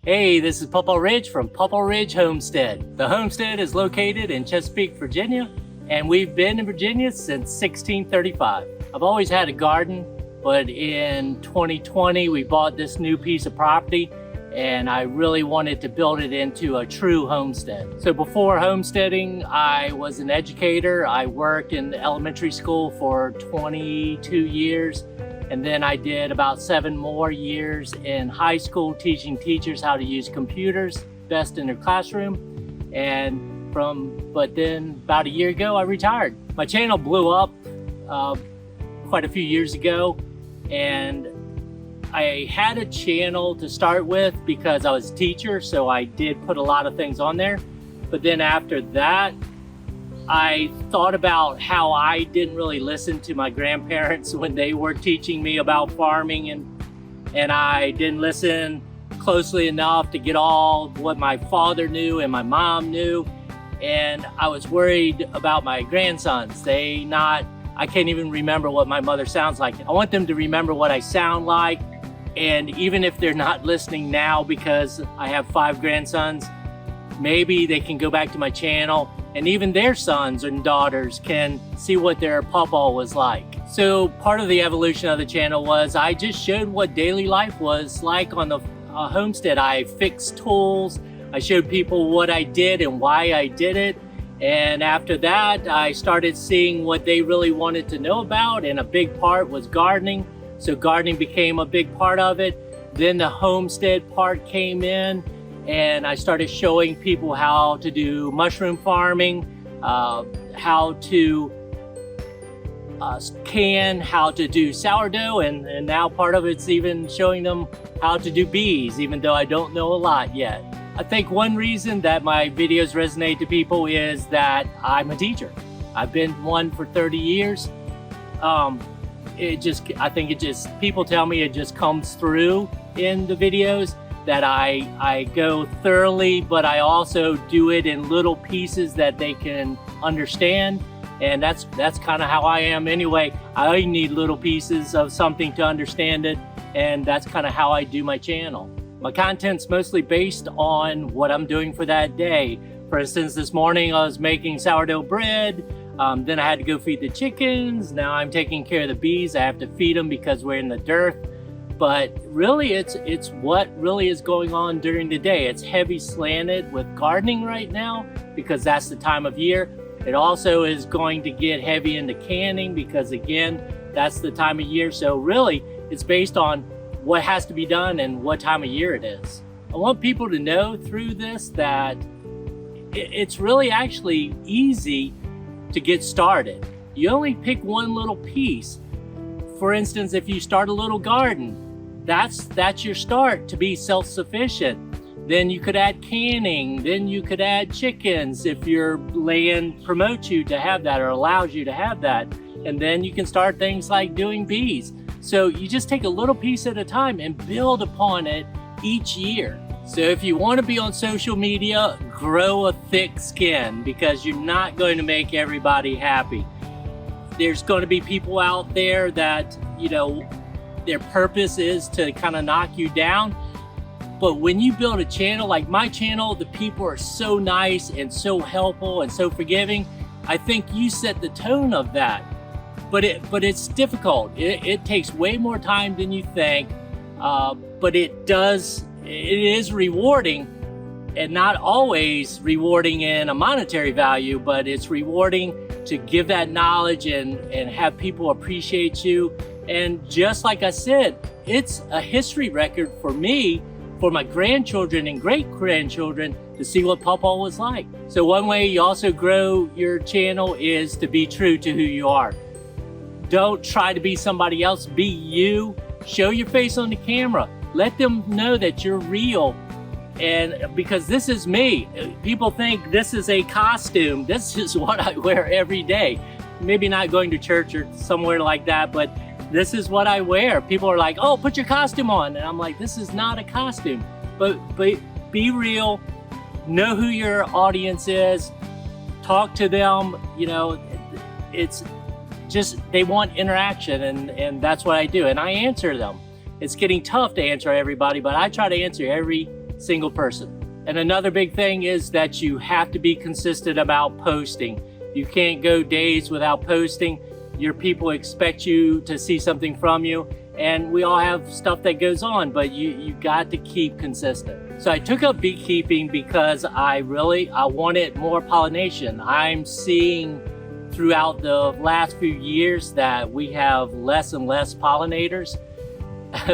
Hey, this is PawPaw Ridge from PawPaw Ridge Homestead. The homestead is located in Chesapeake, Virginia, and we've been in Virginia since 1635. I've always had a garden, but in 2020 we bought this new piece of property and I really wanted to build it into a true homestead. So before homesteading, I was an educator. I worked in elementary school for 22 years. And then I did about 7 more years in high school teaching teachers how to use computers best in their classroom. But then about a year ago, I retired. My channel blew up quite a few years ago, and I had a channel to start with because I was a teacher, so I did put a lot of things on there. But then after that, I thought about how I didn't really listen to my grandparents when they were teaching me about farming, and I didn't listen closely enough to get all what my father knew and my mom knew. And I was worried about my grandsons. I can't even remember what my mother sounds like. I want them to remember what I sound like. And even if they're not listening now because I have 5 grandsons, maybe they can go back to my channel and even their sons and daughters can see what their pawpaw was like. So part of the evolution of the channel was I just showed what daily life was like on the homestead. I fixed tools. I showed people what I did and why I did it. And after that, I started seeing what they really wanted to know about, and a big part was gardening. So gardening became a big part of it. Then the homestead part came in, and I started showing people how to do mushroom farming, how to can, how to do sourdough, and now part of it's even showing them how to do bees, even though I don't know a lot yet. I think one reason that my videos resonate to people is that I'm a teacher. I've been one for 30 years. People tell me it just comes through in the videos that I go thoroughly, but I also do it in little pieces that they can understand. And that's kind of how I am anyway. I need little pieces of something to understand it, and that's kind of how I do my channel. My content's mostly based on what I'm doing for that day. For instance, this morning I was making sourdough bread. Then I had to go feed the chickens. Now I'm taking care of the bees. I have to feed them because we're in the dearth. But really, it's what really is going on during the day. It's heavy slanted with gardening right now because that's the time of year. It also is going to get heavy into canning because, again, that's the time of year. So really, it's based on what has to be done and what time of year it is. I want people to know through this that it's really actually easy to get started. You only pick one little piece. For instance, if you start a little garden, that's your start to be self-sufficient. Then you could add canning, then you could add chickens if your land promotes you to have that or allows you to have that. And then you can start things like doing bees. So you just take a little piece at a time and build upon it each year. So if you want to be on social media, grow a thick skin because you're not going to make everybody happy. There's going to be people out there that, their purpose is to kind of knock you down. But when you build a channel like my channel, the people are so nice and so helpful and so forgiving. I think you set the tone of that. But it's difficult. It takes way more time than you think. But it is rewarding, and not always rewarding in a monetary value, but it's rewarding to give that knowledge and have people appreciate you. And just like I said, it's a history record for me, for my grandchildren and great-grandchildren to see what pawpaw was like. So one way you also grow your channel is to be true to who you are. Don't try to be somebody else, be you. Show your face on the camera. Let them know that you're real. And because this is me, people think this is a costume. This is what I wear every day. Maybe not going to church or somewhere like that, but this is what I wear. People are like, oh, put your costume on. And I'm like, this is not a costume. But be real, know who your audience is, talk to them. It's just, they want interaction, and that's what I do. And I answer them. It's getting tough to answer everybody, but I try to answer every single person. And another big thing is that you have to be consistent about posting. You can't go days without posting. Your people expect you to see something from you, and we all have stuff that goes on, but you got to keep consistent. So I took up beekeeping because I wanted more pollination. I'm seeing throughout the last few years that we have less and less pollinators.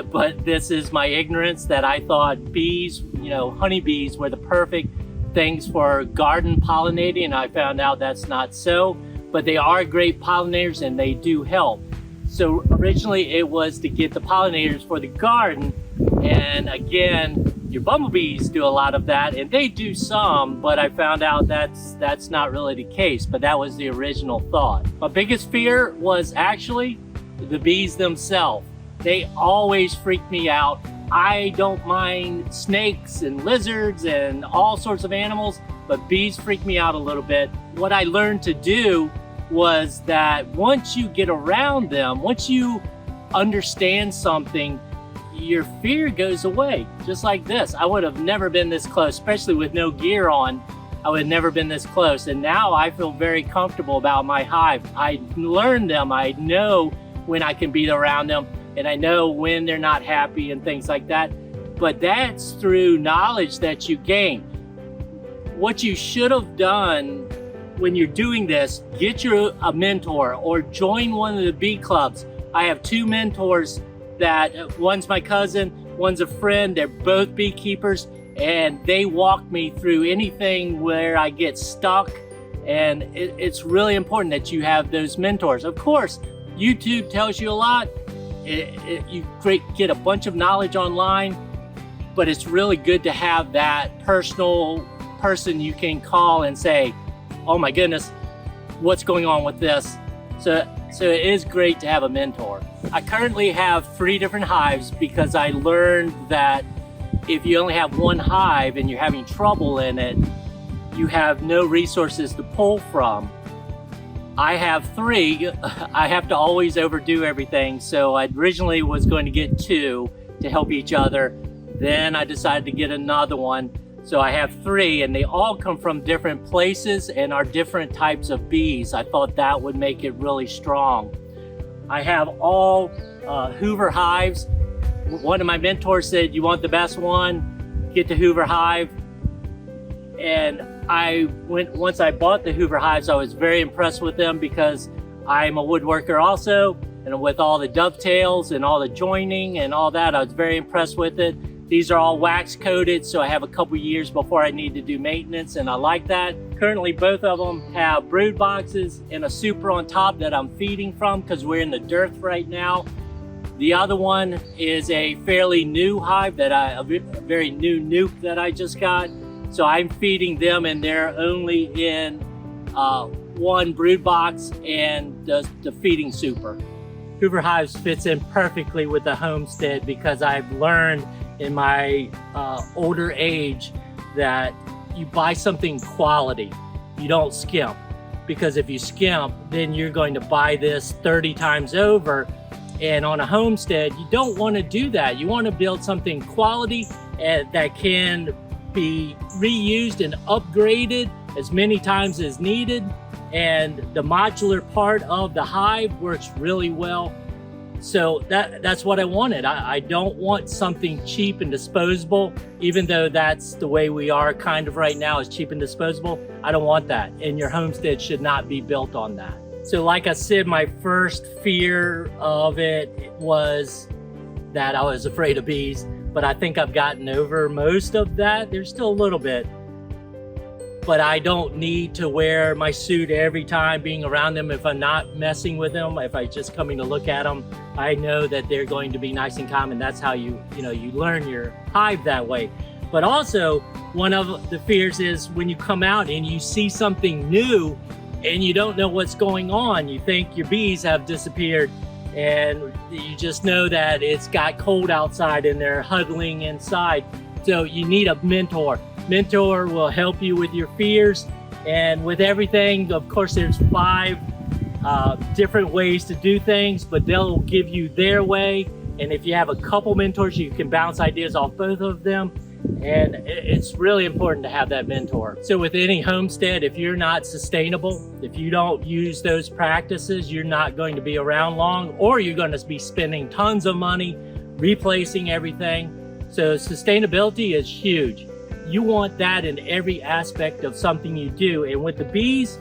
But this is my ignorance, that I thought bees, honeybees were the perfect things for garden pollinating, and I found out that's not so. But they are great pollinators and they do help. So originally it was to get the pollinators for the garden, and again, your bumblebees do a lot of that, and they do some, but I found out that's not really the case, but that was the original thought. My biggest fear was actually the bees themselves. They always freak me out. I don't mind snakes and lizards and all sorts of animals, but bees freak me out a little bit. What I learned to do was that once you get around them, once you understand something, your fear goes away. Just like this. I would have never been this close, especially with no gear on. I would have never been this close. And now I feel very comfortable about my hive. I learned them. I know when I can be around them, and I know when they're not happy and things like that. But that's through knowledge that you gain. What you should have done when you're doing this, get a mentor or join one of the bee clubs. I have 2 mentors that one's my cousin, one's a friend. They're both beekeepers, and they walk me through anything where I get stuck. And it's really important that you have those mentors. Of course, YouTube tells you a lot. You get a bunch of knowledge online, but it's really good to have that personal person you can call and say, oh my goodness, what's going on with this? So it is great to have a mentor. I currently have 3 different hives because I learned that if you only have one hive and you're having trouble in it, you have no resources to pull from. I have 3. I have to always overdo everything. So I originally was going to get 2 to help each other. Then I decided to get another one. So I have 3, and they all come from different places and are different types of bees. I thought that would make it really strong. I have all Hoover Hives. One of my mentors said, you want the best one, get the Hoover Hive. And once I bought the Hoover Hives, I was very impressed with them because I'm a woodworker also, and with all the dovetails and all the joining and all that, I was very impressed with it. These are all wax coated, so I have a couple years before I need to do maintenance, and I like that. Currently, both of them have brood boxes and a super on top that I'm feeding from because we're in the dearth right now. The other one is a fairly new hive a very new nuke that I just got. So I'm feeding them, and they're only in one brood box and the feeding super. Hoover Hives fits in perfectly with the homestead because I've learned in my older age that you buy something quality. You don't skimp, because if you skimp, then you're going to buy this 30 times over. And on a homestead, you don't want to do that. You want to build something quality and that can be reused and upgraded as many times as needed. And the modular part of the hive works really well. So that's what I wanted. I don't want something cheap and disposable, even though that's the way we are kind of right now, is cheap and disposable. I don't want that. And your homestead should not be built on that. So like I said, my first fear of it was that I was afraid of bees, but I think I've gotten over most of that. There's still a little bit, but I don't need to wear my suit every time being around them. If I'm not messing with them, if I'm just coming to look at them, I know that they're going to be nice and calm, and that's how you learn your hive that way. But also, one of the fears is when you come out and you see something new and you don't know what's going on. You think your bees have disappeared, and you just know that it's got cold outside and they're huddling inside. So you need a mentor. Mentor will help you with your fears and with everything. Of course, there's 5 different ways to do things, but they'll give you their way. And if you have a couple mentors, you can bounce ideas off both of them. And it's really important to have that mentor. So with any homestead, if you're not sustainable, if you don't use those practices, you're not going to be around long, or you're going to be spending tons of money replacing everything. So sustainability is huge. You want that in every aspect of something you do. And with the bees,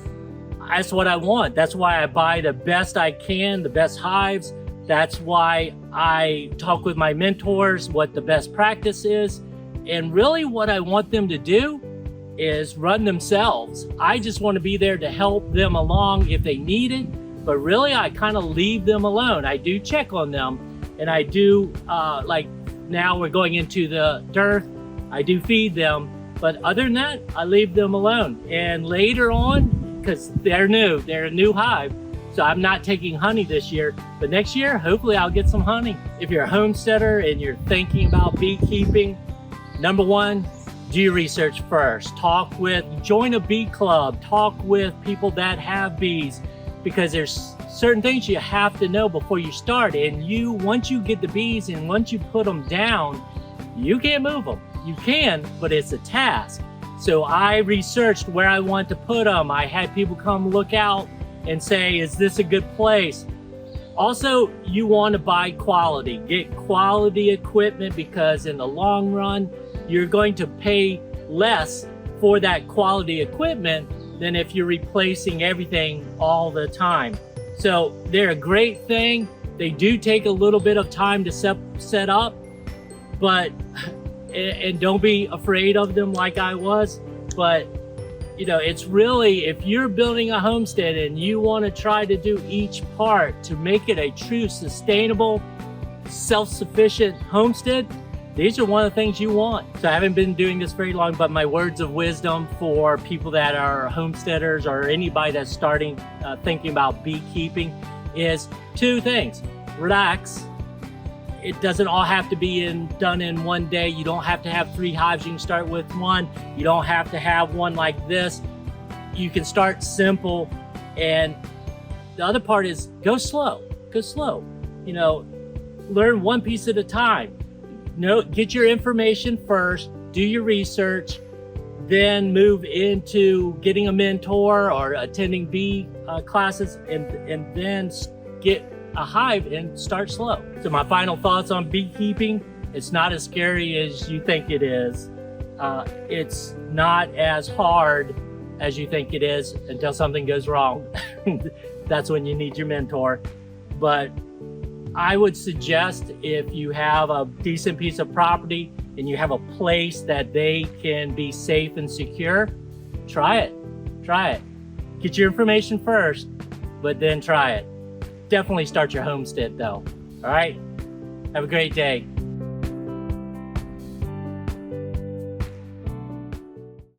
that's what I want. That's why I buy the best I can, the best hives. That's why I talk with my mentors what the best practice is. And really what I want them to do is run themselves. I just want to be there to help them along if they need it, but really I kind of leave them alone. I do check on them, and I do, like now we're going into the dearth, I do feed them, but other than that, I leave them alone. And later on, because they're a new hive, so I'm not taking honey this year, but next year, hopefully I'll get some honey. If you're a homesteader and you're thinking about beekeeping, number one, do your research first. Join a bee club, talk with people that have bees, because there's certain things you have to know before you start. And once you get the bees and once you put them down, you can't move them. You can, but it's a task. So I researched where I want to put them. I had people come look out and say, is this a good place? Also, you want to buy quality. Get quality equipment, because in the long run, you're going to pay less for that quality equipment than if you're replacing everything all the time. So they're a great thing. They do take a little bit of time to set up, and don't be afraid of them like I was. But it's really, if you're building a homestead and you want to try to do each part to make it a true, sustainable, self-sufficient homestead, these are one of the things you want. So I haven't been doing this very long, but my words of wisdom for people that are homesteaders or anybody that's starting thinking about beekeeping is two things. Relax. It doesn't all have to be done in one day. You don't have to have 3 hives. You can start with 1. You don't have to have one like this. You can start simple. And the other part is go slow. Go slow. Learn one piece at a time. Get your information first, do your research, then move into getting a mentor or attending bee classes, and then get a hive and start slow. So my final thoughts on beekeeping: it's not as scary as you think it is. It's not as hard as you think it is until something goes wrong. That's when you need your mentor. But I would suggest, if you have a decent piece of property and you have a place that they can be safe and secure, try it. Try it. Get your information first, but then try it. Definitely start your homestead though. All right? Have a great day.